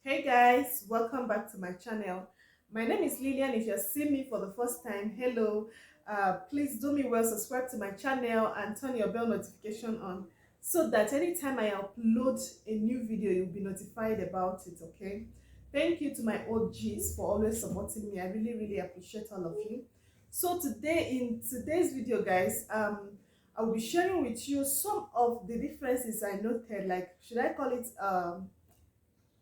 Hey guys, welcome back to my channel. My name is Lillian. If you're seeing me for the first time, hello. Please do me well, subscribe to my channel and turn your bell notification on so that anytime I upload a new video, you'll be notified about it, okay? Thank you to my OGs for always supporting me. I really appreciate all of you. So in today's video, guys, I'll be sharing with you some of the differences I noted, like should I call it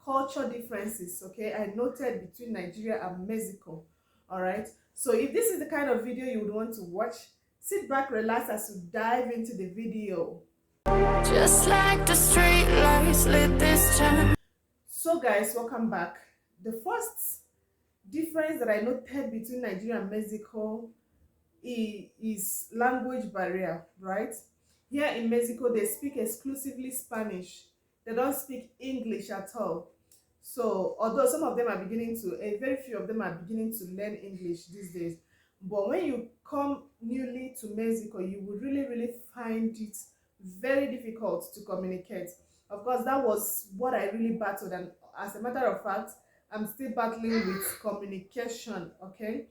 culture differences, okay, I noted between Nigeria and Mexico. All right, so if this is the kind of video you would want to watch, sit back, relax as we dive into the video. Just like the street lights lit this town. So guys, welcome back. The first difference that I noted between Nigeria and Mexico is language barrier, right? Here in Mexico, they speak exclusively Spanish. They don't speak English at all. So, although some of them are beginning to, a very few of them are beginning to learn English these days. But when you come newly to Mexico, you would really find it very difficult to communicate. Of course, that was what I really battled. And as a matter of fact, I'm still battling with communication, okay?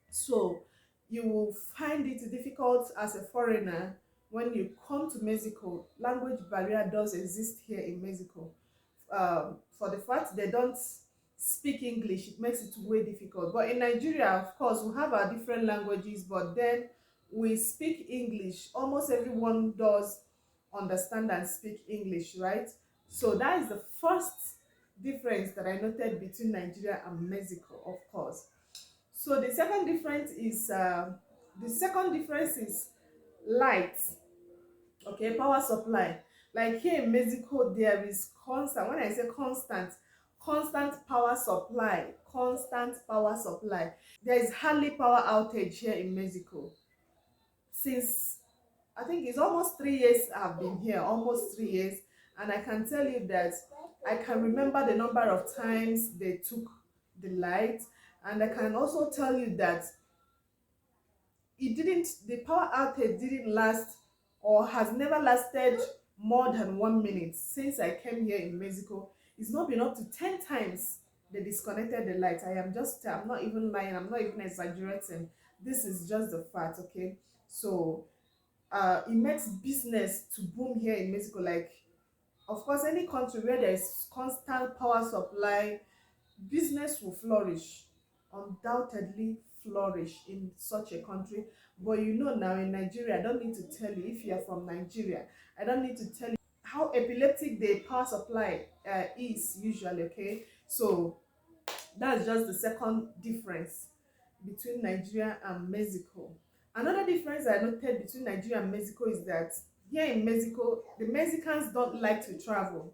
So you will find it difficult as a foreigner when you come to Mexico. Language barrier does exist here in Mexico. For the fact they don't speak English, it makes it way difficult. But in Nigeria, of course, we have our different languages, but then we speak English. Almost everyone does understand and speak English, right? So that is the first difference that I noted between Nigeria and Mexico, of course. So the second difference is light. Okay, power supply. Like here in Mexico, there is constant. When I say constant power supply. Constant power supply. There is hardly power outage here in Mexico. Since I think it's almost 3 years I've been here, almost 3 years, and I can tell you that I can remember the number of times they took the light, and I can also tell you that the power outage didn't last or has never lasted more than 1 minute since I came here in Mexico. It's not been up to 10 times they disconnected the light. I'm not even lying, I'm not even exaggerating. This is just the fact, okay? So it makes business to boom here in Mexico. Like, of course, any country where there is constant power supply, business will flourish, undoubtedly flourish in such a country. But you know, now in Nigeria, I don't need to tell you, if you are from Nigeria, I don't need to tell you how epileptic the power supply is usually, okay? So that's just the second difference between Nigeria and Mexico. Another difference I noted between Nigeria and Mexico is that here in Mexico, the Mexicans don't like to travel.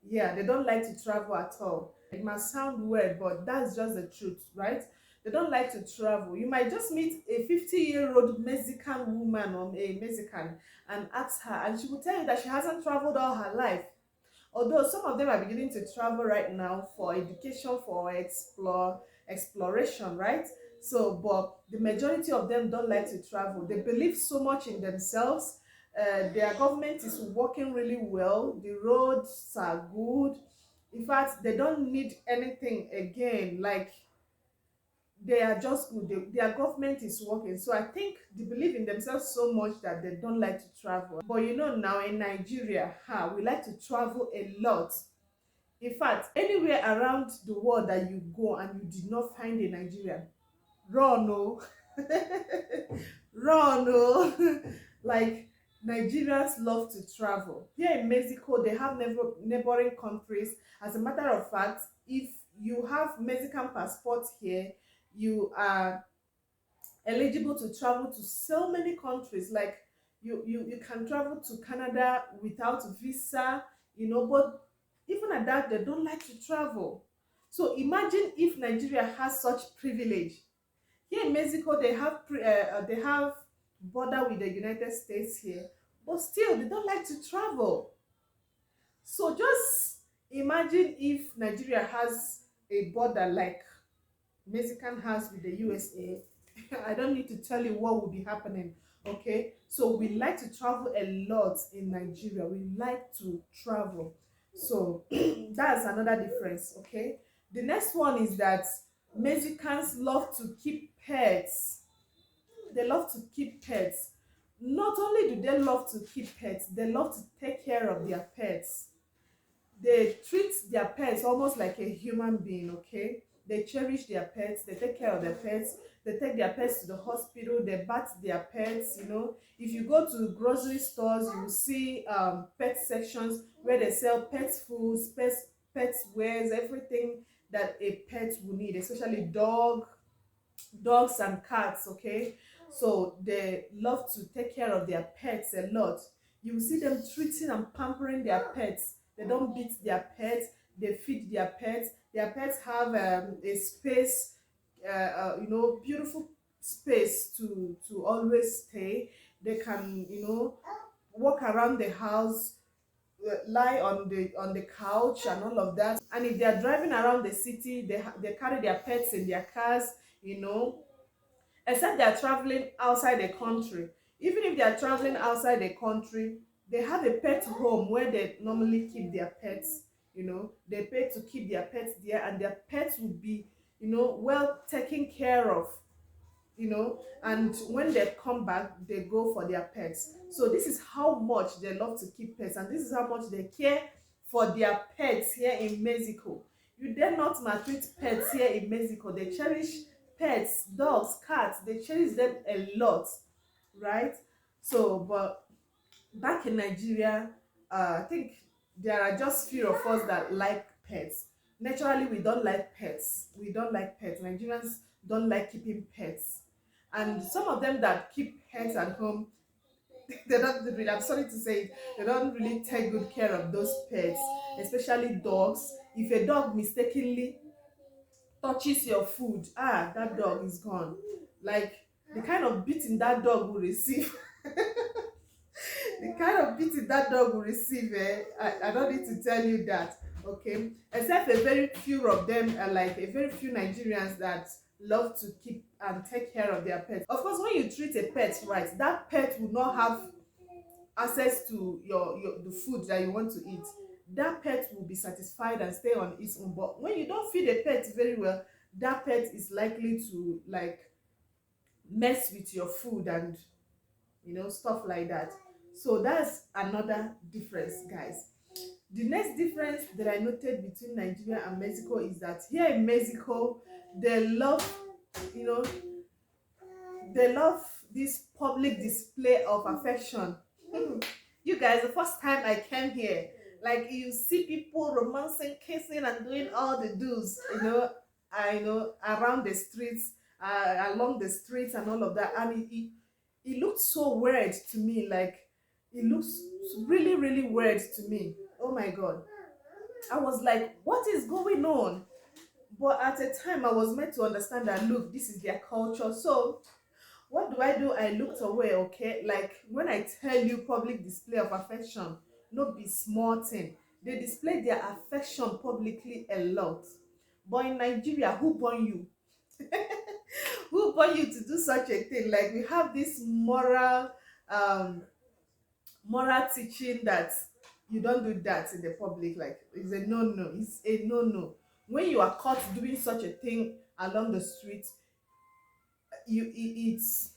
Yeah, they don't like to travel at all. It must sound weird, but that's just the truth, right? They don't like to travel. You might just meet a 50-year-old Mexican woman or a Mexican and ask her, and she will tell you that she hasn't traveled all her life. Although some of them are beginning to travel right now for education, for exploration, right? So, but the majority of them don't like to travel. They believe so much in themselves. Their government is working really well. The roads are good. In fact, they don't need anything again. Like, they are just good. Their government is working. So I think they believe in themselves so much that they don't like to travel. But you know, now in Nigeria, we like to travel a lot. In fact, anywhere around the world that you go and you did not find a Nigerian, run, no. Run, no. Like, Nigerians love to travel. Here in Mexico, they have neighboring countries. As a matter of fact, if you have Mexican passport here, you are eligible to travel to so many countries. Like, you can travel to Canada without visa, but even at that, they don't like to travel. So imagine if Nigeria has such privilege. Here in Mexico, they have border with the United States here, but still they don't like to travel. So just imagine if Nigeria has a border like Mexican has with the USA. I don't need to tell you what will be happening. Okay, so we like to travel a lot in Nigeria. We like to travel. So that's another difference. Okay, the next one is that Mexicans love to keep pets. They love to keep pets. Not only do they love to keep pets, they love to take care of their pets. They treat their pets almost like a human being. Okay, they cherish their pets, they take care of their pets, they take their pets to the hospital, they bath their pets. If you go to grocery stores, you will see pet sections where they sell pet foods, pets wares, everything that a pet will need, especially dogs and cats. Okay, so they love to take care of their pets a lot. You will see them treating and pampering their pets. They don't beat their pets, they feed their pets have a space, beautiful space to always stay. They can, walk around the house, lie on the couch and all of that. And if they are driving around the city, they carry their pets in their cars, you know except they are traveling outside the country. Even if they are traveling outside the country, they have a pet home where they normally keep their pets. They pay to keep their pets there, and their pets will be, well taken care of. And when they come back, they go for their pets. So this is how much they love to keep pets, and this is how much they care for their pets here in Mexico. You dare not maltreat pets here in Mexico. They cherish pets, dogs, cats. They cherish them a lot, right? So, but back in Nigeria, I think there are just few of us that like pets. Naturally, we don't like pets. We don't like pets. Nigerians don't like keeping pets. And some of them that keep pets at home, they don't really, I'm sorry to say it, they don't really take good care of those pets, especially dogs. If a dog mistakenly touches your food, that dog is gone. Like, the kind of beating that dog will receive, the kind of beating that dog will receive, I don't need to tell you that. Okay, except a very few of them are like a very few Nigerians that love to keep and take care of their pets. Of course, when you treat a pet right, that pet will not have access to your the food that you want to eat. That pet will be satisfied and stay on its own. But when you don't feed a pet very well, that pet is likely to, like, mess with your food and stuff like that. So that's another difference, guys. The next difference that I noted between Nigeria and Mexico is that here in Mexico, they love, you know they love this public display of affection. You guys, the first time I came here, like, you see people romancing, kissing, and doing all the do's, around the streets, along the streets, and all of that. And it looked so weird to me. Like, it looks really, really weird to me. Oh my God. I was like, what is going on? But at a time, I was meant to understand that, look, this is their culture. So what do? I looked away. Okay, like, when I tell you public display of affection, no be small thing. They display their affection publicly a lot. But in Nigeria, who born you? Who born you to do such a thing? Like, we have this um moral teaching that you don't do that in the public. Like, it's a no, it's a no. When you are caught doing such a thing along the street, it's,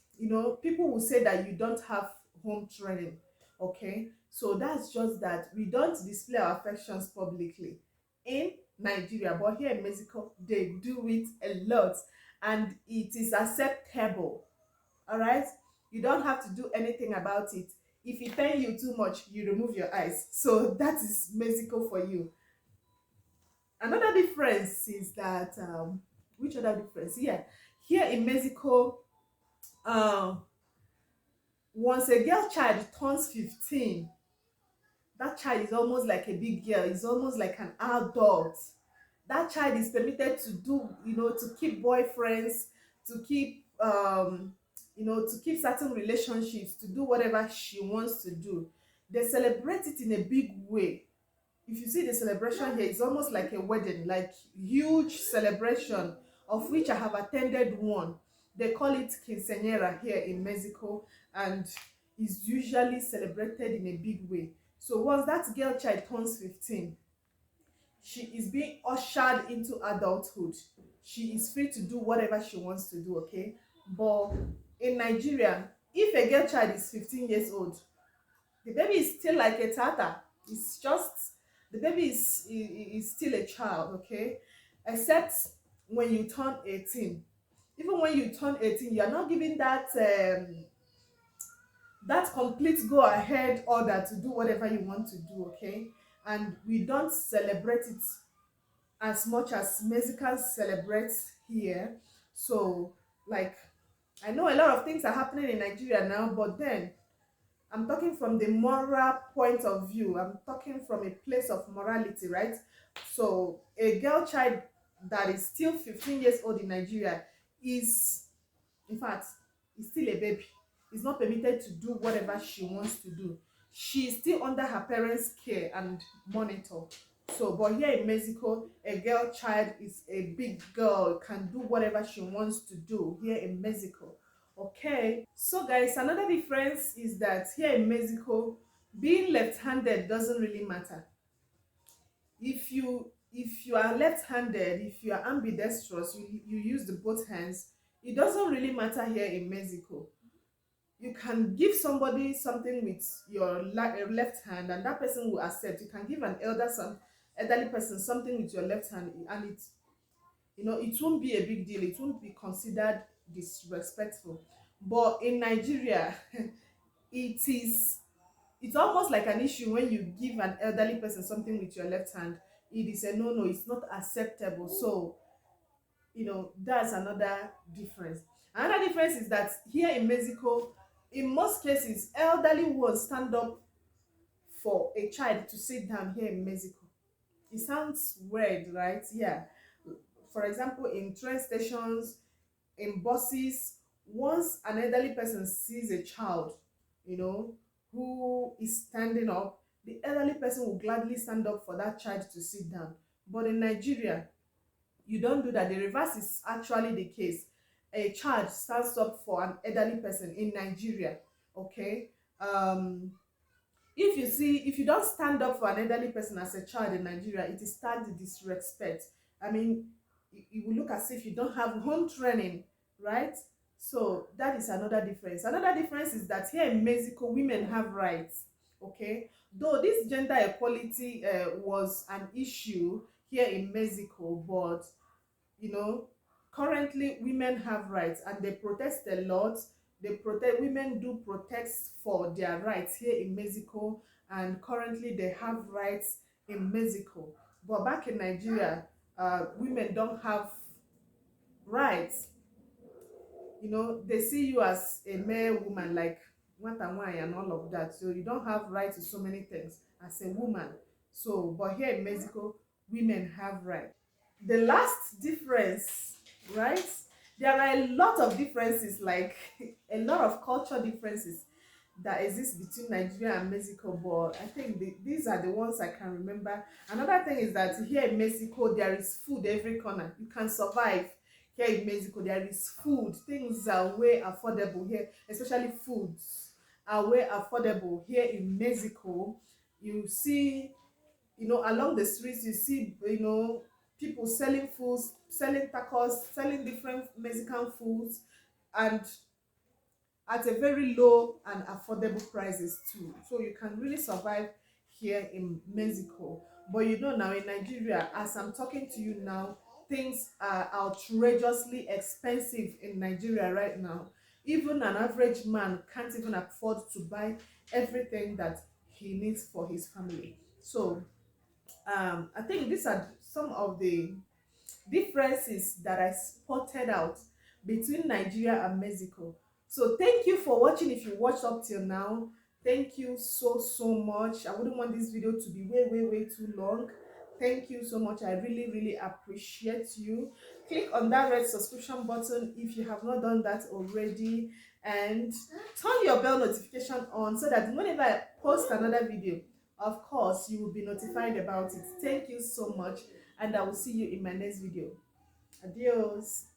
people will say that you don't have home training. Okay, so that's just that we don't display our affections publicly in Nigeria, but here in Mexico they do it a lot, and it is acceptable. All right, you don't have to do anything about it. If it pain you too much, you remove your eyes. So that is Mexico for you. Another difference is that, which other difference? Yeah, here in Mexico, um once a girl child turns 15, that child is almost like a big girl, is almost like an adult. That child is permitted to do, to keep boyfriends, to keep, to keep certain relationships, to do whatever she wants to do. They celebrate it in a big way. If you see the celebration here, it's almost like a wedding, like huge celebration, of which I have attended one. They call it quinceañera here in Mexico, and is usually celebrated in a big way. So once that girl child turns 15, she is being ushered into adulthood. She is free to do whatever she wants to do, okay? But in Nigeria, if a girl child is 15 years old, the baby is still like a tata. It's just the baby is still a child, okay? Except when you turn 18. Even when you turn 18, you are not given that complete go ahead order to do whatever you want to do, okay? And we don't celebrate it as much as Mexicans celebrate here. So, like, I know a lot of things are happening in Nigeria now, but then I'm talking from the moral point of view. I'm talking from a place of morality, right? So, a girl child that is still 15 years old in Nigeria is, in fact, is still a baby. Is not permitted to do whatever she wants to do. She is still under her parents' care and monitor. So, but here in Mexico, a girl child is a big girl, can do whatever she wants to do here in Mexico. Okay, so guys, another difference is that here in Mexico, being left-handed doesn't really matter. If you are left-handed, if you are ambidextrous, you use the both hands, it doesn't really matter here in Mexico. You can give somebody something with your left hand and that person will accept. You can give an elderly person something with your left hand, and it won't be a big deal. It won't be considered disrespectful. But in Nigeria, it is it's almost like an issue when you give an elderly person something with your left hand. It is a no, it's not acceptable. So that's another difference. Another difference is that here in Mexico, in most cases, elderly ones stand up for a child to sit down here in Mexico. It sounds weird, right? Yeah. For example, in train stations, in buses, once an elderly person sees a child, you know, who is standing up, the elderly person will gladly stand up for that child to sit down. But in Nigeria, you don't do that. The reverse is actually the case. A child stands up for an elderly person in Nigeria. Okay. If you don't stand up for an elderly person as a child in Nigeria, it is tagged disrespect. I mean, it will look as if you don't have home training, right? So that is another difference. Another difference is that here in Mexico, women have rights. Okay, though this gender equality was an issue here in Mexico, but you know currently women have rights and they protest a lot. Women do protest for their rights here in Mexico, and currently they have rights in Mexico. But back in Nigeria, women don't have rights. They see you as a mere woman, like what and why and all of that, so you don't have rights to so many things as a woman. So but here in Mexico, women have rights. The last difference, right? There are a lot of differences, like a lot of culture differences that exist between Nigeria and Mexico, but I think these are the ones I can remember. Another thing is that here in Mexico, there is food every corner. You can survive here in Mexico. There is food. Things are way affordable here, especially foods are way affordable here in Mexico. You see, along the streets, you see, people selling foods, selling tacos, selling different Mexican foods, and at a very low and affordable prices too. So you can really survive here in Mexico. But now in Nigeria, as I'm talking to you now, things are outrageously expensive in Nigeria right now. Even an average man can't even afford to buy everything that he needs for his family. So I think these are some of the differences that I spotted out between Nigeria and Mexico. So thank you for watching. If you watched up till now, thank you so much. I wouldn't want this video to be way too long. Thank you so much. I really appreciate you. Click on that red subscription button if you have not done that already, and turn your bell notification on so that whenever I post another video, of course you will be notified about it. Thank you so much, and I will see you in my next video. Adios.